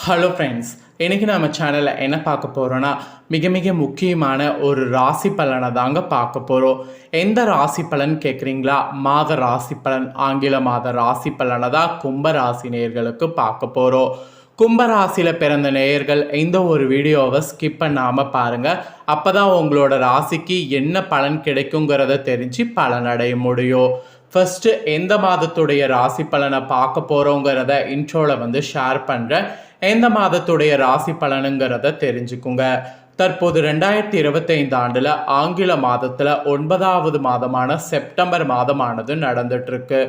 Hello friends, இன்றைக்கி நம்ம சேனலில் என்ன பார்க்க போகிறோன்னா மிக மிக முக்கியமான ஒரு ராசி பலனை தாங்க பார்க்க போகிறோம். எந்த ராசி பலன் கேட்குறீங்களா? மாத ராசி பலன், ஆங்கில மாத ராசி பலனை தான் கும்ப ராசி நேயர்களுக்கு பார்க்க போகிறோம். கும்பராசியில் பிறந்த நேயர்கள் இந்த ஒரு வீடியோவை ஸ்கிப் பண்ணாமல் பாருங்கள். அப்போ தான் உங்களோட ராசிக்கு என்ன பலன் கிடைக்குங்கிறத தெரிஞ்சு பலனடைய முடியும். ஃபஸ்ட்டு எந்த மாதத்துடைய ராசி பலனை பார்க்க போகிறோங்கிறத இன்ட்ரோவில் ஷேர் பண்ணுறேன். எந்த மாதத்துடைய ராசி பலனுங்கிறத தெரிஞ்சுக்குங்க. தற்போது 2025 ஆண்டில் ஆங்கில மாதத்தில் 9வது மாதமான செப்டம்பர் மாதமானது நடந்துட்டுருக்கு.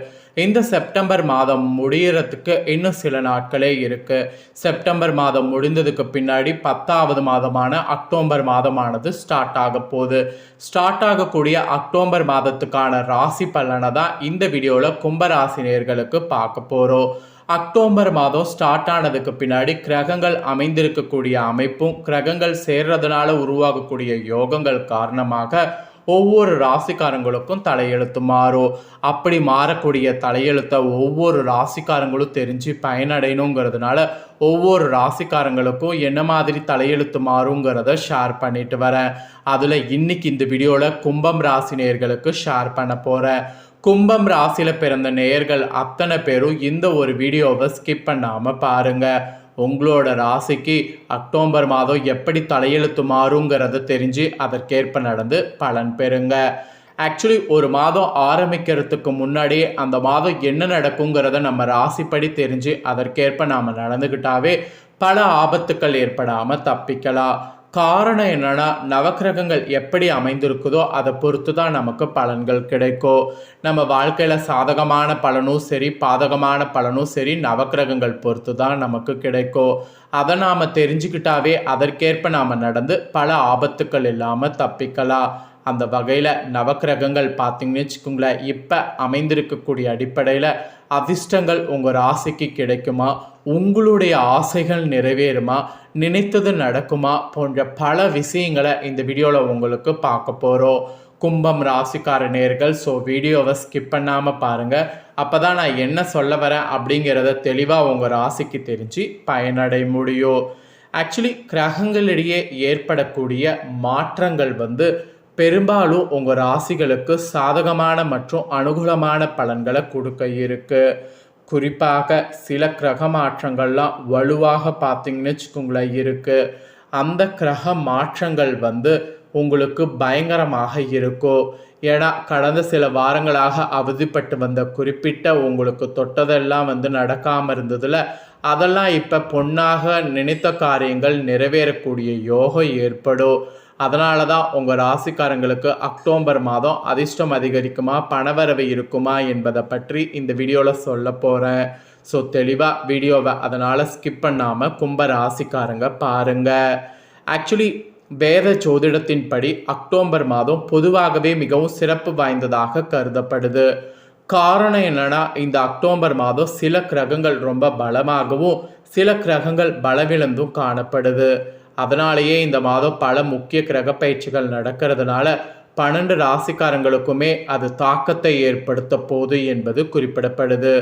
இந்த செப்டம்பர் மாதம் முடியறதுக்கு இன்னும் சில நாட்களே இருக்குது. செப்டம்பர் மாதம் முடிந்ததுக்கு பின்னாடி 10வது மாதமான அக்டோபர் மாதமானது ஸ்டார்ட் ஆக போகுது. ஸ்டார்ட் ஆகக்கூடிய அக்டோபர் மாதத்துக்கான ராசி பலனை தான் இந்த வீடியோவில் கும்பராசி நேயர்களுக்கு பார்க்க போகிறோம். அக்டோபர் மாதம் ஸ்டார்ட் ஆனதுக்கு பின்னாடி கிரகங்கள் அமைந்திருக்கக்கூடிய அமைப்பும் கிரகங்கள் சேர்றதுனால உருவாகக்கூடிய யோகங்கள் காரணமாக ஒவ்வொரு ராசிக்காரங்களுக்கும் தலையெழுத்து மாறும். அப்படி மாறக்கூடிய தலையெழுத்தை ஒவ்வொரு ராசிக்காரங்களும் தெரிஞ்சு பயனடையணுங்கிறதுனால ஒவ்வொரு ராசிக்காரங்களுக்கும் என்ன மாதிரி தலையெழுத்து மாறுங்கிறத ஷேர் பண்ணிட்டு வரேன். அதில் இன்னைக்கு இந்த வீடியோவில் கும்பம் ராசி நேயர்களுக்கு ஷேர் பண்ண போகிறேன். கும்பம் ராசியில் பிறந்த நேயர்கள் அத்தனை பேரும் இந்த ஒரு வீடியோவை ஸ்கிப் பண்ணாமல் பாருங்கள். உங்களோட ராசிக்கு அக்டோபர் மாதம் எப்படி தலையெழுத்து மாறுங்கிறத தெரிஞ்சு அதற்கேற்ப நடந்து பலன் பெறுங்க. ஆக்சுவலி ஒரு மாதம் ஆரம்பிக்கிறதுக்கு முன்னாடியே அந்த மாதம் என்ன நடக்குங்கிறத நம்ம ராசிப்படி தெரிஞ்சு அதற்கேற்ப நாம் நடந்துக்கிட்டாவே பல ஆபத்துக்கள் ஏற்படாமல் தப்பிக்கலாம். காரணம் என்னன்னா, நவக்கிரகங்கள் எப்படி அமைந்திருக்குதோ அதை பொறுத்து தான் நமக்கு பலன்கள் கிடைக்கும். நம்ம வாழ்க்கையில் சாதகமான பலனும் சரி பாதகமான பலனும் சரி நவக்கிரகங்கள் பொறுத்து தான் நமக்கு கிடைக்கும். அதை நாம் தெரிஞ்சுக்கிட்டாவே அதற்கேற்ப நாம் நடந்து பல ஆபத்துக்கள் இல்லாமல் தப்பிக்கலாம். அந்த வகையில் நவக்கிரகங்கள் பார்த்திங்கன்னு வச்சுக்கோங்களேன், இப்போ அமைந்திருக்கக்கூடிய அடிப்படையில் அதிர்ஷ்டங்கள் உங்கள் ராசிக்கு கிடைக்குமா, உங்களுடைய ஆசைகள் நிறைவேறுமா, நினைத்தது நடக்குமா போன்ற பல விஷயங்களை இந்த வீடியோவில் உங்களுக்கு பார்க்க போகிறோம். கும்பம் ராசிக்கார நேயர்கள் வீடியோவை ஸ்கிப் பண்ணாமல் பாருங்கள். அப்போ தான் நான் என்ன சொல்ல வரேன் அப்படிங்கிறத தெளிவாக உங்கள் ராசிக்கு தெரிஞ்சு பயனடைய முடியும். ஆக்சுவலி கிரகங்களிடையே ஏற்படக்கூடிய மாற்றங்கள் பெரும்பாலும் உங்கள் ராசிகளுக்கு சாதகமான மற்றும் அனுகூலமான பலன்களை கொடுக்க இருக்கு. குறிப்பாக சில கிரக மாற்றங்கள்லாம் வலுவாக பார்த்தீங்கன்னு வச்சுக்கோங்களேன் இருக்குது. அந்த கிரக மாற்றங்கள் உங்களுக்கு பயங்கரமாக இருக்கும். ஏன்னா கடந்த சில வாரங்களாக அவதிப்பட்டு வந்த குறிப்பிட்ட உங்களுக்கு தொட்டதெல்லாம் நடக்காமல் இருந்ததில் அதெல்லாம் இப்போ பொன்னாக நினைத்த காரியங்கள் நிறைவேறக்கூடிய யோகம் ஏற்படும். அதனால தான் உங்கள் ராசிக்காரங்களுக்கு அக்டோபர் மாதம் அதிர்ஷ்டம் அதிகரிக்குமா, பணவரவு இருக்குமா என்பதை பற்றி இந்த வீடியோவில் சொல்ல போகிறேன். தெளிவாக வீடியோவை அதனால் ஸ்கிப் பண்ணாமல் கும்ப ராசிக்காரங்க பாருங்கள். ஆக்சுவலி வேத ஜோதிடத்தின்படி அக்டோபர் மாதம் பொதுவாகவே மிகவும் சிறப்பு வாய்ந்ததாக கருதப்படுது. காரணம் என்னன்னா, இந்த அக்டோபர் மாதம் சில கிரகங்கள் ரொம்ப பலமாகவும் சில கிரகங்கள் பலவிழந்தும் காணப்படுது. அதனாலேயே இந்த மாதம் பல முக்கிய கிரக பயிற்சிகள் நடக்கிறதுனால 12 ராசிக்காரங்களுக்குமே அது தாக்கத்தை ஏற்படுத்த போகுது என்பது குறிப்பிடப்படுது.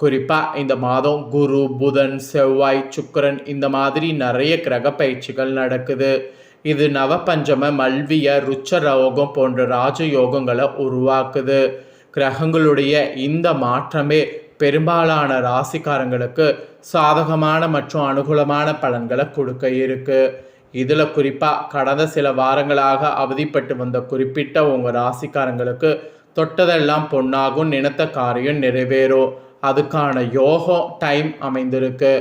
குறிப்பாக இந்த மாதம் குரு, புதன், செவ்வாய், சுக்கிரன் இந்த மாதிரி நிறைய கிரக பயிற்சிகள் நடக்குது. இது நவபஞ்சம, மல்விய, ருச்ச ரோகம் போன்ற ராஜயோகங்களை உருவாக்குது. கிரகங்களுடைய இந்த மாற்றமே பெரும்பாலான ராசிக்காரங்களுக்கு சாதகமான மற்றும் அனுகூலமான பலன்களை கொடுக்க இருக்கு. இதில் குறிப்பாக கடந்த சில வாரங்களாக அவதிப்பட்டு வந்த குறிப்பிட்ட உங்கள் ராசிக்காரங்களுக்கு தொட்டதெல்லாம் பொன்னாகும், நினைத்த காரியம் நிறைவேறும். அதுக்கான யோகம் டைம் அமைந்திருக்கு.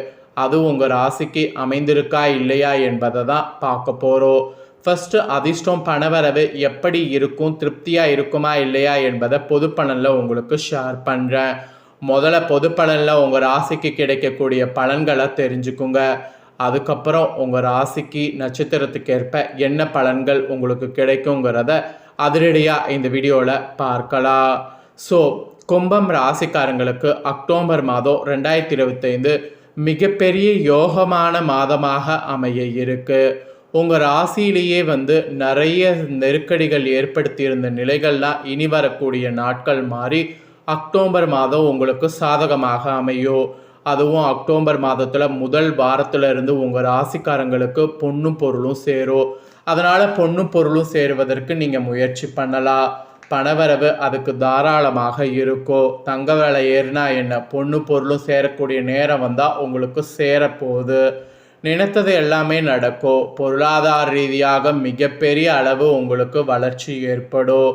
அது உங்கள் ராசிக்கு அமைந்திருக்கா இல்லையா என்பதை தான் பார்க்க போகிறோம். ஃபஸ்ட்டு அதிர்ஷ்டம் பணவரவு எப்படி இருக்கும், திருப்தியாக இருக்குமா இல்லையா என்பதை பொது பலனில் உங்களுக்கு ஷேர் பண்ணுறேன். முதல்ல பொது பலனில் உங்கள் ராசிக்கு கிடைக்கக்கூடிய பலன்களை தெரிஞ்சுக்குங்க. அதுக்கப்புறம் உங்கள் ராசிக்கு நட்சத்திரத்துக்கு ஏற்ப என்ன பலன்கள் உங்களுக்கு கிடைக்குங்கிறத அதிரடியாக இந்த வீடியோவில் பார்க்கலாம். கும்பம் ராசிக்காரங்களுக்கு அக்டோபர் மாதம் 2025 மிகப்பெரிய யோகமான மாதமாக அமைய இருக்கு. உங்கள் ராசியிலேயே நிறைய நெருக்கடிகள் ஏற்படுத்தியிருந்த நிலைகள்லாம் இனி வரக்கூடிய நாட்கள் மாறி அக்டோபர் மாதம் உங்களுக்கு சாதகமாக அமையும். அதுவும் அக்டோபர் மாதத்தில் முதல் வாரத்தில் இருந்து உங்கள் ராசிக்காரங்களுக்கு பொண்ணும் பொருளும் சேரும். அதனால் பொண்ணும் பொருளும் சேருவதற்கு நீங்கள் முயற்சி பண்ணலாம். பணவரவு அதுக்கு தாராளமாக இருக்கும். தங்க விலை ஏறினா என்ன, பொண்ணு பொருளும் சேரக்கூடிய நேரம் வந்தால் உங்களுக்கு சேரப்போகுது. நினைத்தது எல்லாமே நடக்கும். பொருளாதார ரீதியாக மிகப்பெரிய அளவு உங்களுக்கு வளர்ச்சி ஏற்படும்.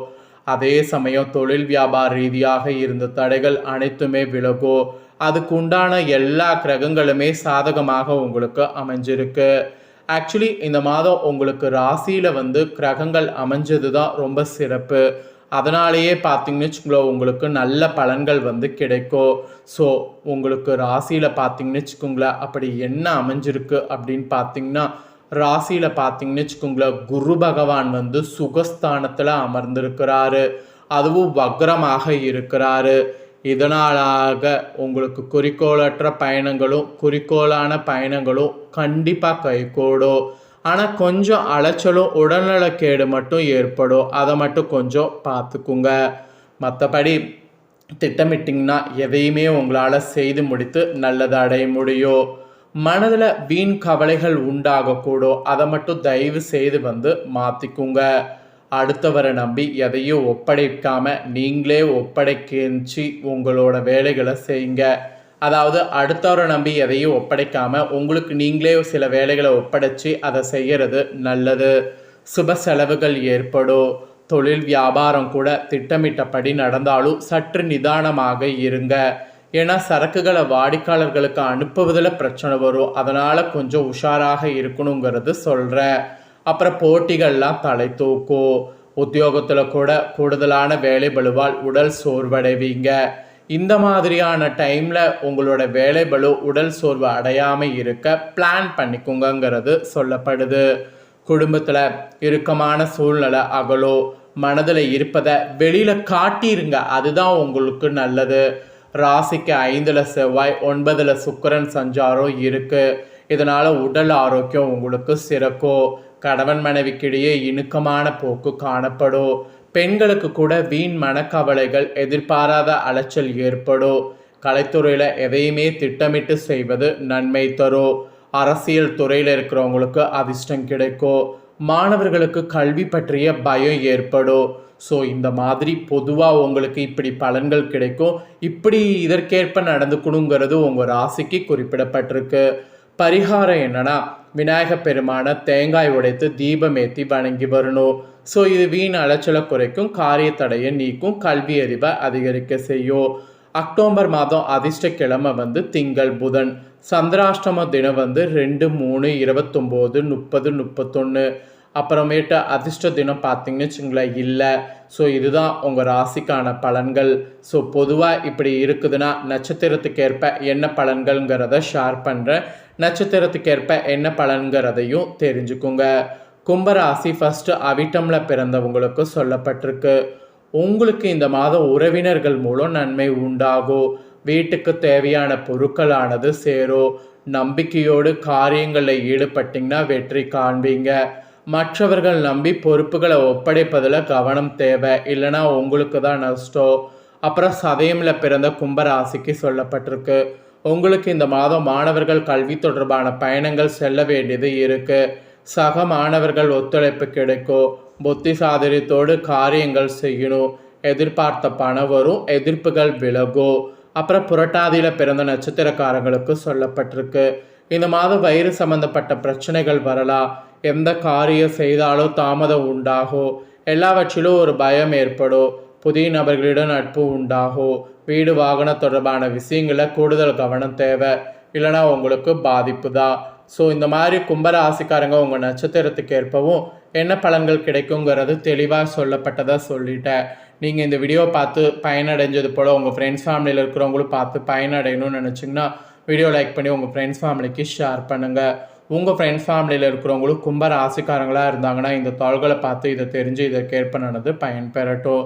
அதே சமயம் தொழில் வியாபார ரீதியாக இருந்த தடைகள் அனைத்துமே விலகும். அதுக்கு உண்டான எல்லா கிரகங்களுமே சாதகமாக உங்களுக்கு அமைஞ்சிருக்கு. ஆக்சுவலி இந்த மாதம் உங்களுக்கு ராசியில் கிரகங்கள் அமைஞ்சது தான் ரொம்ப சிறப்பு. அதனாலேயே பார்த்தீங்கன்னு வச்சுக்கோங்களேன், உங்களுக்கு நல்ல பலன்கள் கிடைக்கும். ஸோ உங்களுக்கு ராசியில் பார்த்தீங்கன்னு வச்சுக்கோங்களேன், அப்படி என்ன அமைஞ்சிருக்கு அப்படின்னு பார்த்தீங்கன்னா, ராசியில் பார்த்தீங்கன்னு வச்சுக்கோங்களேன், குரு பகவான் சுகஸ்தானத்தில் அமர்ந்திருக்கிறாரு. அதுவும் வக்ரமாக இருக்கிறாரு. இதனாலாக உங்களுக்கு குறிக்கோளற்ற பயணங்களும் குறிக்கோளான பயணங்களும் கண்டிப்பாக கைகூடும். ஆனால் கொஞ்சம் அலைச்சலும் உடல்நலக்கேடு மட்டும் ஏற்படும். அதை மட்டும் கொஞ்சம் பார்த்துக்குங்க. மற்றபடி திட்டமிட்டிங்கன்னா எதையுமே உங்களால் செய்து முடித்து நல்லதை அடைய முடியும். மனதில் வீண் கவலைகள் உண்டாகக்கூடும். அதை மட்டும் தயவு செய்து மாற்றிக்குங்க. அடுத்தவரை நம்பி எதையும் ஒப்படைக்காம நீங்களே ஒப்படைக்கிச்சு உங்களோட வேலைகளை செய்யுங்க. அதாவது அடுத்தவரை நம்பி எதையும் ஒப்படைக்காம உங்களுக்கு நீங்களே சில வேலைகளை ஒப்படைச்சி அதை செய்கிறது நல்லது. சுப செலவுகள் ஏற்படும். தொழில் வியாபாரம் கூட திட்டமிட்டபடி நடந்தாலும் சற்று நிதானமாக இருங்க. ஏன்னா சரக்குகளை வாடிக்கையாளர்களுக்கு அனுப்புவதில் பிரச்சனை வரும். அதனால் கொஞ்சம் உஷாராக இருக்கணுங்கிறது சொல்கிறேன். அப்புறம் போட்டிகள்லாம் தலை தூக்கும். உத்தியோகத்தில் கூட கூடுதலான வேலை பளுவால் உடல் சோர்வடைவீங்க. இந்த மாதிரியான டைமில் உங்களோட வேலை பளு உடல் சோர்வு அடையாமல் இருக்க பிளான் பண்ணிக்கோங்கிறது சொல்லப்படுது. குடும்பத்தில் இறுக்கமான சூழ்நிலை அகலோ, மனதில் இருப்பதை வெளியில் காட்டிருங்க. அதுதான் உங்களுக்கு நல்லது. ராசிக்கு 5ல் செவ்வாய், 9ல் சுக்கிரன் சஞ்சாரம் இருக்குது. இதனால் உடல் ஆரோக்கியம் உங்களுக்கு சிறக்கும். கணவன் மனைவிக்கிடையே இணுக்கமான போக்கு காணப்படும். பெண்களுக்கு கூட வீண் மனக்கவலைகள், எதிர்பாராத அலைச்சல் ஏற்படும். கலைத்துறையில் எதையுமே திட்டமிட்டு செய்வது நன்மை தரும். அரசியல் துறையில் இருக்கிறவங்களுக்கு அதிர்ஷ்டம் கிடைக்கும். மாணவர்களுக்கு கல்வி பற்றிய பயம் ஏற்படும். ஸோ இந்த மாதிரி பொதுவாக உங்களுக்கு இப்படி பலன்கள் கிடைக்கும். இப்படி இதற்கேற்ப நடந்துக்கணுங்கிறது உங்கள் ராசிக்கு குறிப்பிடப்பட்டிருக்கு. பரிகாரம் என்னன்னா, விநாயகப் பெருமான தேங்காய் உடைத்து தீபம் ஏற்றி வணங்கி வரணும். ஸோ இது வீண் அலைச்சலை குறைக்கும், காரிய தடையை நீக்கும், கல்வி அறிவை அதிகரிக்க செய்யும். அக்டோபர் மாதம் அதிர்ஷ்ட கிழமை திங்கள், புதன். சந்திராஷ்டம தினம் 2, 3, 29, 30, 31. அப்புறமேட்டு அதிர்ஷ்ட தினம் பார்த்தீங்கன்னு வச்சுங்களேன் இல்லை. ஸோ இதுதான் உங்கள் ராசிக்கான பலன்கள். ஸோ பொதுவாக இப்படி இருக்குதுன்னா நட்சத்திரத்துக்கேற்ப என்ன பலன்கள்ங்கிறத ஷேர் பண்ணுறேன். நட்சத்திரத்துக்கேற்ப என்ன பலன்கிறதையும் தெரிஞ்சுக்குங்க. கும்பராசி ஃபஸ்ட்டு அவிட்டமில் பிறந்தவங்களுக்கு சொல்லப்பட்டிருக்கு. உங்களுக்கு இந்த மாதம் உறவினர்கள் மூலம் நன்மை உண்டாகும். வீட்டுக்கு தேவையான பொருட்களானது சேரும். நம்பிக்கையோடு காரியங்களில் ஈடுபட்டிங்கன்னா வெற்றி காண்பீங்க. மற்றவர்கள் நம்பி பொறுப்புகளை ஒப்படைப்பதில் கவனம் தேவை, இல்லைனா உங்களுக்கு தான் நஷ்டம். அப்புறம் சதயமில் பிறந்த கும்பராசிக்கு சொல்லப்பட்டிருக்கு. உங்களுக்கு இந்த மாதம் மாணவர்கள் கல்வி தொடர்பான பயணங்கள் செல்ல வேண்டியது இருக்குது. சக மாணவர்கள் ஒத்துழைப்பு கிடைக்கும். புத்தி சாதுரியத்தோடு காரியங்கள் செய்யணும். எதிர்பார்த்த பணம் வரும். எதிர்ப்புகள் விலகும். அப்புறம் புரட்டாதியில் பிறந்த நட்சத்திரக்காரங்களுக்கு சொல்லப்பட்டிருக்கு. இந்த மாதம் வயிறு சம்பந்தப்பட்ட பிரச்சனைகள் வரலாம். எந்த காரியம் செய்தாலும் தாமதம் உண்டாகும். எல்லாவற்றிலும் ஒரு பயம் ஏற்படும். புதிய நபர்களிடம் நட்பு உண்டாகும். வீடு வாகன தொடர்பான விஷயங்களில் கூடுதல் கவனம் தேவை, இல்லைனா உங்களுக்கு பாதிப்பு தான். ஸோ இந்த மாதிரி கும்பராசிக்காரங்க உங்கள் நட்சத்திரத்துக்கு ஏற்பவும் என்ன பலன்கள் கிடைக்குங்கிறது தெளிவாக சொல்லப்பட்டதாக சொல்லிட்டேன். நீங்கள் இந்த வீடியோ பார்த்து பயனடைஞ்சது போல் உங்கள் ஃப்ரெண்ட்ஸ் ஃபேமிலியில் இருக்கிறவங்களும் பார்த்து பயனடையணும்னு நினச்சிங்கன்னா வீடியோ லைக் பண்ணி உங்கள் ஃப்ரெண்ட்ஸ் ஃபேமிலிக்கு ஷேர் பண்ணுங்கள். உங்கள் ஃப்ரெண்ட்ஸ் ஃபேமிலியில் இருக்கிறவங்களும் கும்பராசிக்காரங்களாக இருந்தாங்கன்னா இந்த தாள்களை பார்த்து இதை தெரிஞ்சு இதற்கேற்ப நடந்து பயன்பெறட்டும்.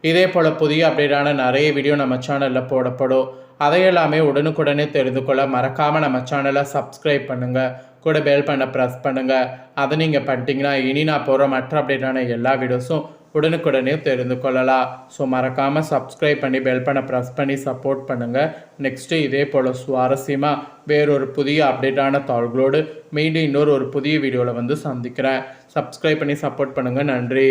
இதே போல் புதிய அப்டேட்டான நிறைய வீடியோ நம்ம சேனலில் போடப்படும். அதையெல்லாமே உடனுக்குடனே தெரிந்து கொள்ள மறக்காமல் நம்ம சேனலை சப்ஸ்கிரைப் பண்ணுங்கள். கூட பெல் பண்ண ப்ரெஸ் பண்ணுங்கள். அதை நீங்கள் பண்ணிட்டீங்கன்னா இனி நான் போகிற மற்ற அப்டேட்டான எல்லா வீடியோஸும் உடனுக்குடனே தெரிந்து கொள்ளலாம். ஸோ மறக்காமல் சப்ஸ்கிரைப் பண்ணி பெல் பண்ண ப்ரெஸ் பண்ணி சப்போர்ட் பண்ணுங்கள். நெக்ஸ்ட்டு இதே போல் சுவாரஸ்யமாக வேறொரு புதிய அப்டேட்டான தாள்களோடு மீண்டும் இன்னொரு புதிய வீடியோவில் வந்து சந்திக்கிறேன். சப்ஸ்கிரைப் பண்ணி சப்போர்ட் பண்ணுங்கள். நன்றி.